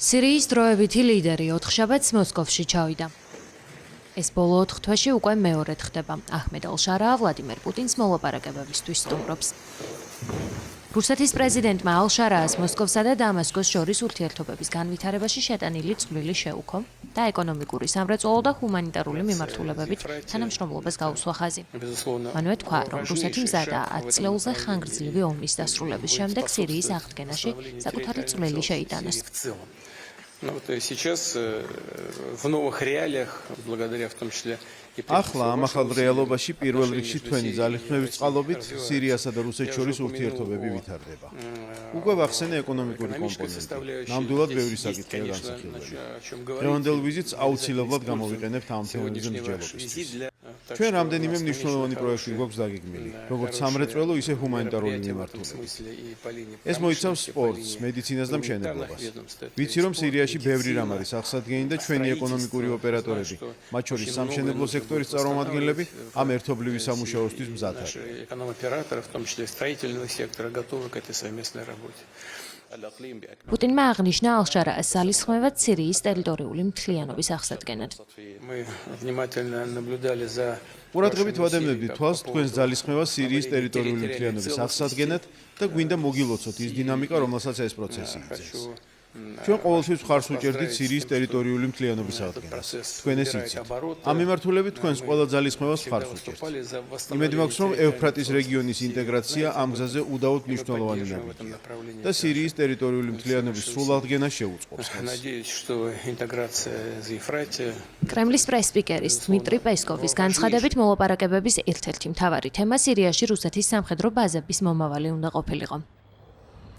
სირიის დროებითი ლიდერი ოთხშაბათს მოსკოვში ჩავიდა. ეს ბოლო 4 თვეში უკვე მეორედ ხდება. აჰმედ ალ-შარაა ვლადიმერ პუტინს მოლაპარაკებებისთვის სტუმრობს. რუსეთის პრეზიდენტმა ალ-შარაას მოსკოვსა და დამასკოს შორის ურთიერთობების განვითარებაში შეტანილი წვლილი შეუქო და ეკონომიკური სამრეწველო და ჰუმანიტარული მიმართულებებით თანამშრომლობას გაუსვა ხაზი. მანვე თქვა, რომ რუსეთი მზადაა 10 წლეულზე ხანგრძლივი ომის დასრულების შემდეგ სირიის აღდგენაში საკუთარი წვლილი შეიტანოს. ახლა ამ ახალ რეალობაში პირველ რიგში თქვენი ძალისხმევის წყალობით სირიასა და რუსეთს შორის ურთიერთობები ვითარდება. უკვე ვახსენე ეკონომიკური კომპონენტი. ნამდვილად ბევრი საკითხია განსახილველი. დღევანდელ ვიზიტს აუცილებლად გამოვიყენებთ ამ თემებზე მსჯელობისთვის. ჩვენ რამდენიმე მნიშვნელოვანი პროექტი გვაქვს დაგეგმილი, როგორც სამრეწველო, ისე ჰუმანიტარული მიმართულებით. ეს მოიცავს სპორტს, მედიცინას და მშენებლობას. ვიცი, რომ სირიაში ბევრი რამ არის აღსადგენი და ჩვენი ეკონომიკური ოპერატორები, მათ შორის სამშენებლო სექტორის წარმომადგენლები, ამ ერთობლივი სამუშაოსთვის მზად არიან. პუტინმა აღნიშნა ალ-შარაას ძალისხმევად სირიის ტერიტორიული მთლიანობის აღსადგენად. ყურადღებით ვადევნებდი თვალს თქვენს ძალისხმევას სირიის ტერიტორიული მთლიანობის აღსადგენად და გვინდა მოგილოცოთ ის დინამიკა, რომელსაც ეს პროცესი იძენს. ჩვენ ყოველთვის მხარს უჭერდით სირიის ტერიტორიული მთლიანობის აღდგენას. თქვენ ეს იცით. ამ მიმართულებით თქვენს ყველა ძალისხმევას მხარს უჭერთ. იმედი მაქვს, რომ ევფრატის რეგიონის ინტეგრაცია ამ გზაზე უდაოდ მნიშვნელოვანი ნაბიჯია და სირიის ტერიტორიული მთლიანობის სრულ აღდგენას შეუწყობს ხელს. კრემლის პრეს-სპიკერის დმიტრი პესკოვის განცხადებით მოლაპარაკებების ერთ-ერთი მთავარი თემა სირიაში რუსეთის სამხედრო ბაზების მომავალი უნდა ყოფილიყო.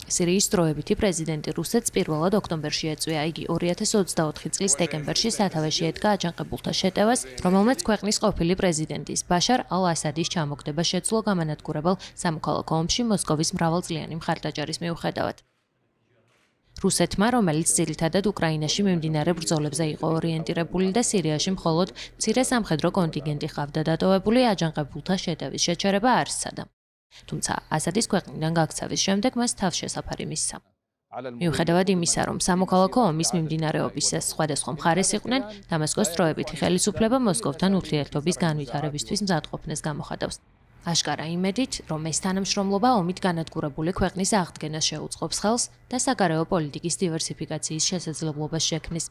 სირიის დროებითი პრეზიდენტი რუსეთს პირველად ოქტომბერში ეწვია. იგი 2024 წლის დეკემბერში სათავეში ედგა აჯანყებულთა შეტევას, რომელმაც ქვეყნის ყოფილი პრეზიდენტის ბაშარ ალ-ასადის ჩამოგდება შეძლო გამანადგურებელ სამოქალაქო ომში მოსკოვის მრავალწლიანი მხარდაჭერის მიუხედავად. რუსეთმა, რომელიც ძირითადად უკრაინაში მიმდინარე ბრძოლებზე იყო ორიენტირებული და სირიაში მხოლოდ მცირე სამხედრო კონტინგენტი ჰყავდა დატოვებული, აჯანყებულთა შეტევის შეჩერება არ სცადა. თუმცა ასადის ქვეყნიდან გაქცევის შემდეგ მას თავშესაფარი მისცა. მიუხედავად იმისა, რომ სამოქალაქო ომის მიმდინარეობის სხვადასხვა მხარეს იყვნენ, დამასკოს დროებითი ხელისუფლება მოსკოვთან ურთიერთობის განვითარებისთვის მზადყოფნას გამოხატავს. აშკარა იმედით, რომ ეს თანამშრომლობა ომით განადგურებული ქვეყნის აღდგენას შეუწყობს ხელს და საგარეო პოლიტიკის დივერსიფიკაციის შესაძლებლობას შექმნის.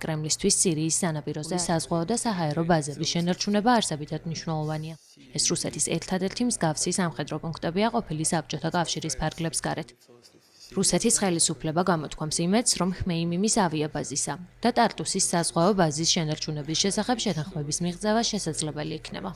კრემლისთვის სირიის სანაპიროზე საზღვაო და საჰაერო ბაზების შენარჩუნება არსებითად მნიშვნელოვანია. ეს რუსეთის ერთადერთი მსგავსი სამხედრო პუნქტებია ყოფილი საბჭოთა კავშირის ფარგლებს გარეთ. რუსეთის ხელისუფლება გამოთქვამს იმედს, რომ ხმეიმიმის ავიაბაზისა და ტარტუსის საზღვაო ბაზის შენარჩუნების შესახებ შეთანხმების მიღწევა შესაძლებელი იქნება.